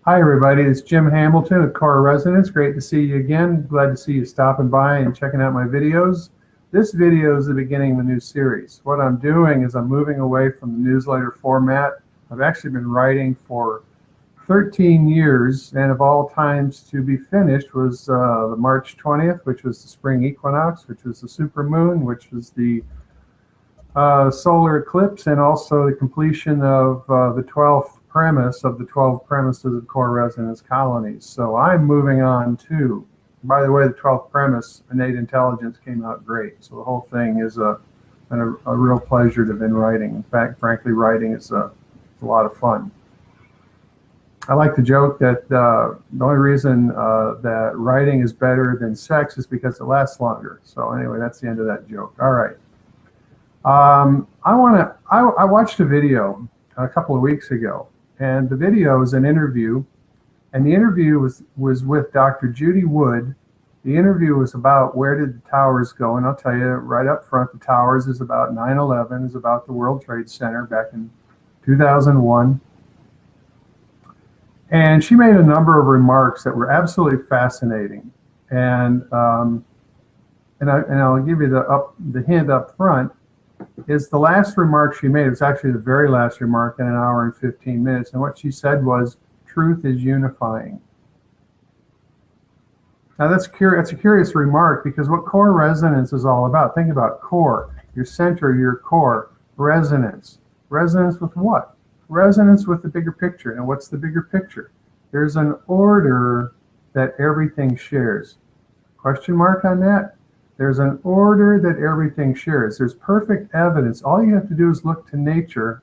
Hi, everybody. It's J.Hamilton with Core Resonance. Great to see you again. Glad to see you stopping by and checking out my videos. This video is the beginning of a new series. What I'm doing is I'm moving away from the newsletter format. I've actually been writing for 13 years, and of all times to be finished was the March 20th, which was the spring equinox, which was the supermoon, which was the solar eclipse, and also the completion of the 12th premise of the 12 premises of core resonance colonies. So I'm moving on to, by the way, the 12th premise, innate intelligence, came out great. So the whole thing is been a real pleasure to have been writing. In fact, frankly, writing is a lot of fun. I like to joke that the only reason that writing is better than sex is because it lasts longer. So anyway, that's the end of that joke. All right. I watched a video a couple of weeks ago, and the video is an interview, and the interview was with Dr. Judy Wood. The interview was about where did the towers go, and I'll tell you right up front, the towers is about 9/11, is about the World Trade Center back in 2001. And she made a number of remarks that were absolutely fascinating, and I'll give you the hint up front. Is the last remark she made. It was actually the very last remark in an hour and 15 minutes. And what she said was, truth is unifying. Now that's a curious remark, because what core resonance is all about. Think about core, your center, your core, resonance. Resonance with what? Resonance with the bigger picture. And what's the bigger picture? There's an order that everything shares. Question mark on that? There's an order that everything shares. There's perfect evidence. All you have to do is look to nature.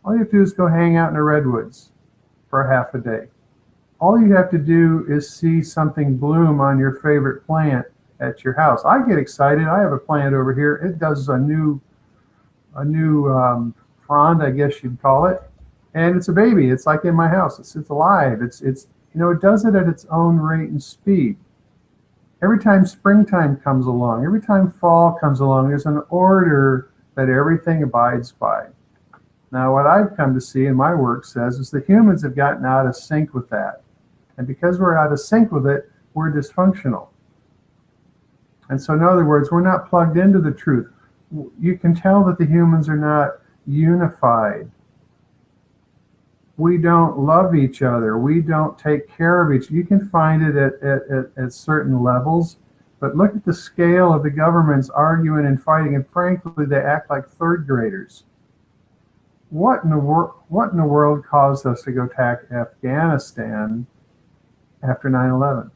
All you have to do is go hang out in the redwoods for half a day. All you have to do is see something bloom on your favorite plant at your house. I get excited. I have a plant over here. It does a new frond, I guess you'd call it. And it's a baby. It's like in my house. It's alive. It does it at its own rate and speed. Every time springtime comes along, every time fall comes along, there's an order that everything abides by. Now, what I've come to see in my work says is that humans have gotten out of sync with that. And because we're out of sync with it, we're dysfunctional. And so in other words, we're not plugged into the truth. You can tell that the humans are not unified. We don't love each other. We don't take care of each other. You can find it at certain levels, but look at the scale of the governments arguing and fighting, and frankly, they act like third graders. What in the world caused us to go attack Afghanistan after 9/11?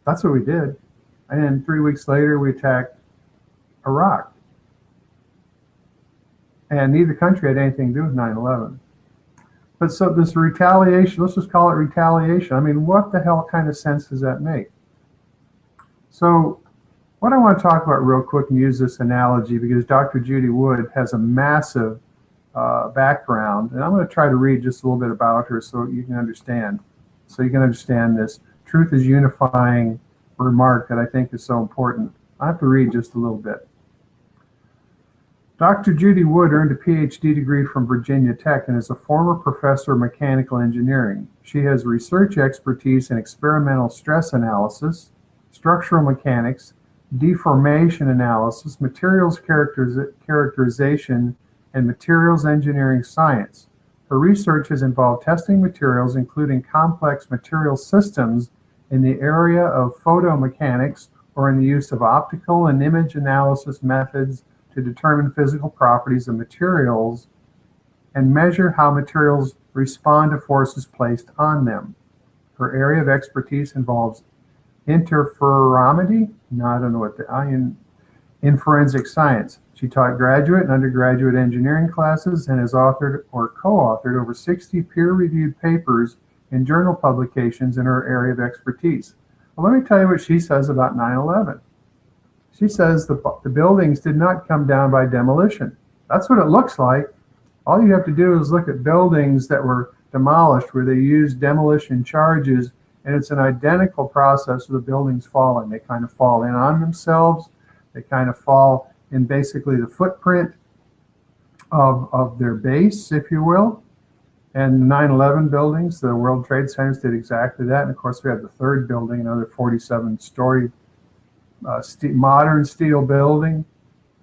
That's what we did. And then 3 weeks later, we attacked Iraq. And neither country had anything to do with 9/11. But so this retaliation, let's just call it retaliation. I mean, what the hell kind of sense does that make? So what I want to talk about real quick and use this analogy, because Dr. Judy Wood has a massive background, and I'm going to try to read just a little bit about her so you can understand. So you can understand this truth is unifying remark that I think is so important. I have to read just a little bit. Dr. Judy Wood earned a PhD degree from Virginia Tech and is a former professor of mechanical engineering. She has research expertise in experimental stress analysis, structural mechanics, deformation analysis, materials characterization, and materials engineering science. Her research has involved testing materials, including complex material systems, in the area of photomechanics or in the use of optical and image analysis methods to determine physical properties of materials and measure how materials respond to forces placed on them. Her area of expertise involves interferometry, in forensic science. She taught graduate and undergraduate engineering classes and has authored or co-authored over 60 peer-reviewed papers in journal publications in her area of expertise. Well, let me tell you what she says about 9/11. She says the buildings did not come down by demolition. That's what it looks like. All you have to do is look at buildings that were demolished where they used demolition charges, and it's an identical process of the buildings falling. They kind of fall in on themselves. They kind of fall in basically the footprint of their base, if you will. And the 9/11 buildings, the World Trade Centers did exactly that. And of course, we have the third building, another 47-story modern steel building,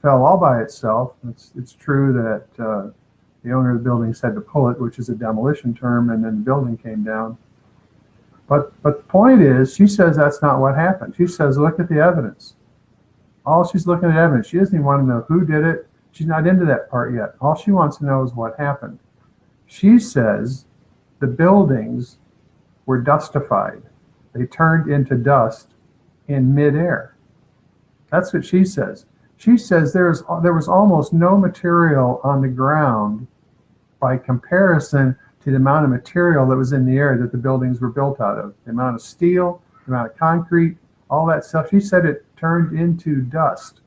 fell all by itself. It's true that the owner of the building said to pull it, which is a demolition term, and then the building came down. But the point is, she says that's not what happened. She says, look at the evidence. All she's looking at evidence. She doesn't even want to know who did it. She's not into that part yet. All she wants to know is what happened. She says the buildings were dustified. They turned into dust in midair. That's what she says. She says there was almost no material on the ground by comparison to the amount of material that was in the air that the buildings were built out of. The amount of steel, the amount of concrete, all that stuff. She said it turned into dust.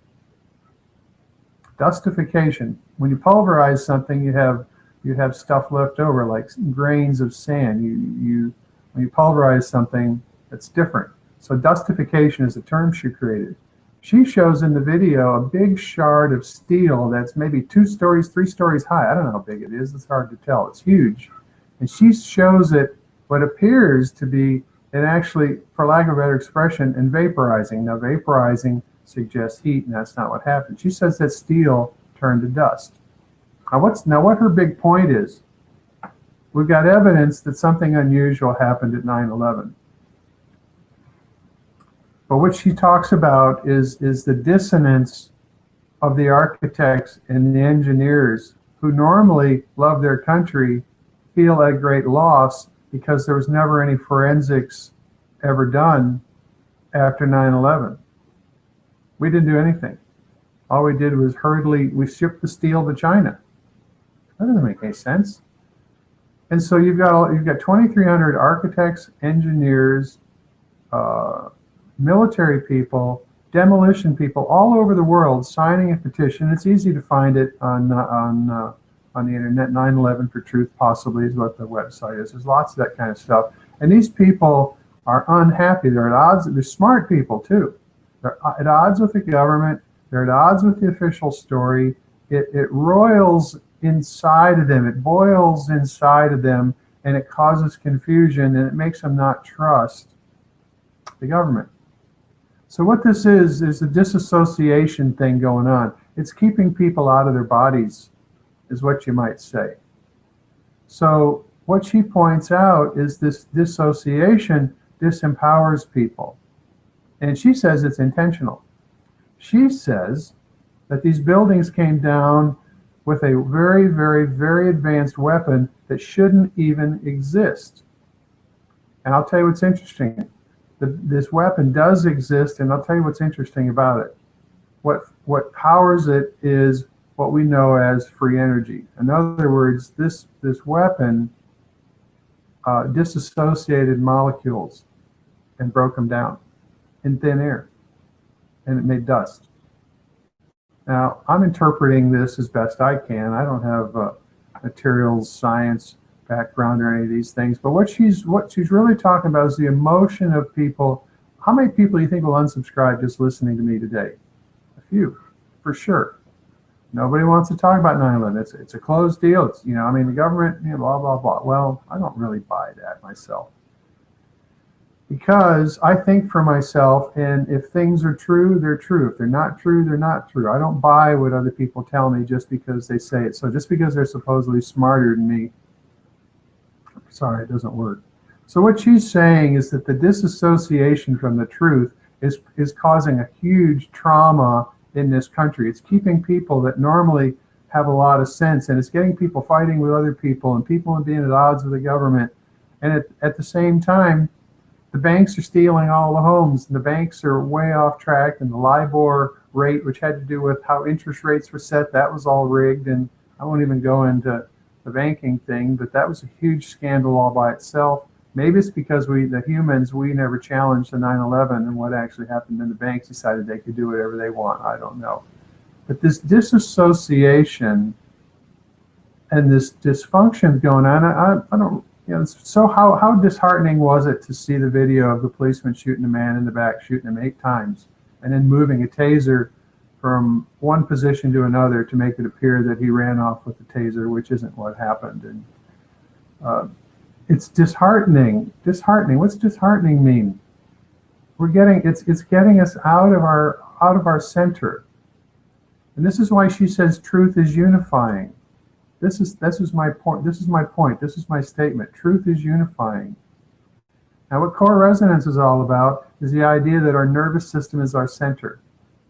Dustification. When you pulverize something, you have stuff left over, like grains of sand. When you pulverize something, that's different. So dustification is the term she created. She shows in the video a big shard of steel that's maybe 2 stories, 3 stories high. I don't know how big it is. It's hard to tell. It's huge. And she shows it what appears to be, and actually, for lack of a better expression, and vaporizing. Now, vaporizing suggests heat, and that's not what happened. She says that steel turned to dust. Now what her big point is, we've got evidence that something unusual happened at 9/11. But what she talks about is the dissonance of the architects and the engineers who normally love their country, feel at great loss because there was never any forensics ever done after 9/11. We didn't do anything. All we did was we shipped the steel to China. That doesn't make any sense. And so you've got 2,300 architects, engineers, military people, demolition people all over the world signing a petition. It's easy to find it on the internet. 9/11 for Truth possibly is what the website is. There's lots of that kind of stuff. And these people are unhappy. They're at odds. They're smart people too. They're at odds with the government. They're at odds with the official story. It roils inside of them. It boils inside of them, and it causes confusion, and it makes them not trust the government. So what this is a disassociation thing going on. It's keeping people out of their bodies, is what you might say. So what she points out is this dissociation disempowers people. And she says it's intentional. She says that these buildings came down with a very, very, very advanced weapon that shouldn't even exist. And I'll tell you what's interesting. This weapon does exist, and I'll tell you what's interesting about it. What powers it is what we know as free energy. In other words, this weapon disassociated molecules and broke them down in thin air, and it made dust. Now, I'm interpreting this as best I can. I don't have a materials science background or any of these things, but what she's really talking about is the emotion of people. How many people do you think will unsubscribe just listening to me today? A few, for sure. Nobody wants to talk about 9/11. It's a closed deal. It's, the government, blah, blah, blah. Well, I don't really buy that myself. Because I think for myself, and if things are true, they're true. If they're not true, they're not true. I don't buy what other people tell me just because they say it. So just because they're supposedly smarter than me, sorry, it doesn't work. So what she's saying is that the disassociation from the truth is causing a huge trauma in this country. It's keeping people that normally have a lot of sense, and it's getting people fighting with other people and people being at odds with the government. And at the same time, the banks are stealing all the homes, and the banks are way off track, and the LIBOR rate, which had to do with how interest rates were set, that was all rigged. And I won't even go into the banking thing, but that was a huge scandal all by itself. Maybe it's because the humans, we never challenged the 9/11 and what actually happened, and the banks decided they could do whatever they want. I don't know. But this disassociation and this dysfunction going on, I don't, so how disheartening was it to see the video of the policeman shooting a man in the back, shooting him 8 times, and then moving a taser from one position to another to make it appear that he ran off with the taser, which isn't what happened. And It's disheartening. Disheartening. What's disheartening mean? It's getting us out of our center. And this is why she says truth is unifying. This is my point. This is my point. This is my statement. Truth is unifying. Now, what core resonance is all about is the idea that our nervous system is our center.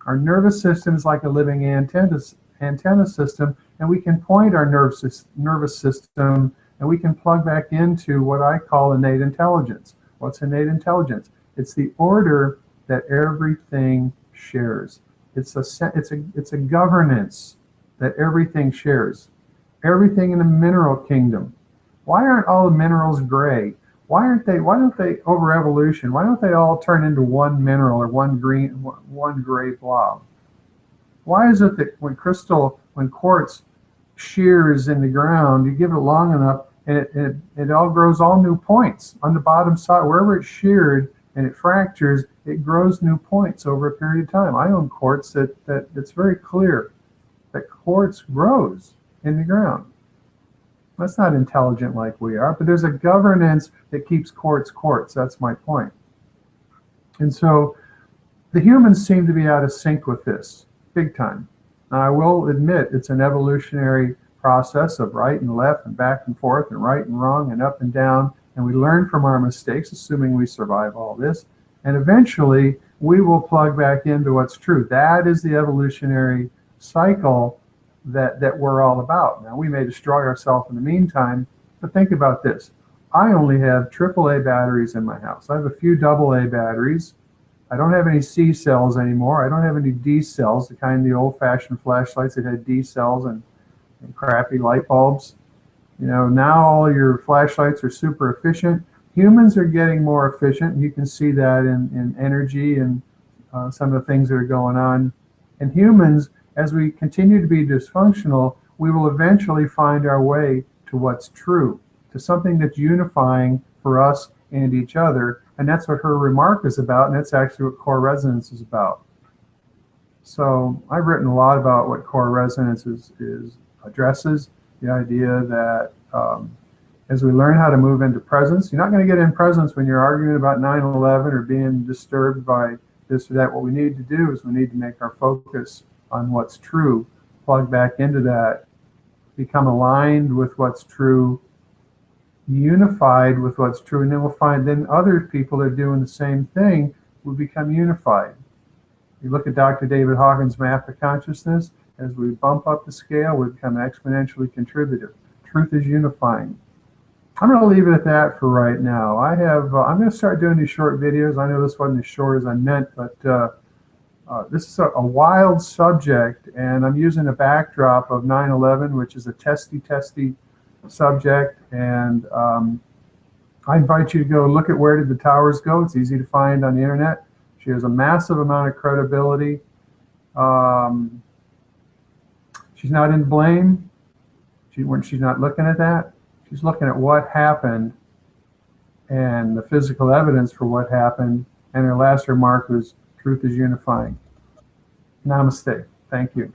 Our nervous system is like a living antenna system, and we can point our nervous system, and we can plug back into what I call innate intelligence. What's innate intelligence? It's the order that everything shares. It's a governance that everything shares. Everything in the mineral kingdom. Why aren't all the minerals gray? Why don't they over evolution? Why don't they all turn into one mineral or one gray blob? Why is it that when quartz shears in the ground, you give it long enough and it all grows all new points on the bottom side, wherever it's sheared and it fractures, it grows new points over a period of time. I own quartz that's very clear that quartz grows in the ground. That's not intelligent like we are, but there's a governance that keeps quartz quartz. That's my point. And so the humans seem to be out of sync with this, big time. Now, I will admit it's an evolutionary process of right and left and back and forth and right and wrong and up and down, and we learn from our mistakes, assuming we survive all this, and eventually we will plug back into what's true. That is the evolutionary cycle that we're all about. Now, we may destroy ourselves in the meantime, but think about this. I only have AAA batteries in my house. I have a few AA batteries. I don't have any C cells anymore. I don't have any D cells, the kind of the old-fashioned flashlights that had D cells and crappy light bulbs. You know, now all your flashlights are super efficient. Humans are getting more efficient, and you can see that in energy and some of the things that are going on. And humans, as we continue to be dysfunctional, we will eventually find our way to what's true, to something that's unifying for us and each other. And that's what her remark is about, and that's actually what core resonance is about. So I've written a lot about what core resonance addresses, the idea that as we learn how to move into presence, you're not going to get in presence when you're arguing about 9/11 or being disturbed by this or that. What we need to do is we need to make our focus on what's true, plug back into that, become aligned with what's true, unified with what's true, and then we'll find then other people are doing the same thing will become unified. You look at Dr. David Hawkins' map of consciousness, as we bump up the scale, we become exponentially contributive. Truth is unifying. I'm going to leave it at that for right now. I'm going to start doing these short videos. I know this wasn't as short as I meant, but this is a wild subject, and I'm using a backdrop of 9/11, which is a testy subject, and I invite you to go look at Where Did the Towers Go? It's easy to find on the internet. She has a massive amount of credibility. She's not in blame. She's not looking at that. She's looking at what happened and the physical evidence for what happened, and her last remark was, truth is unifying. Namaste. Thank you.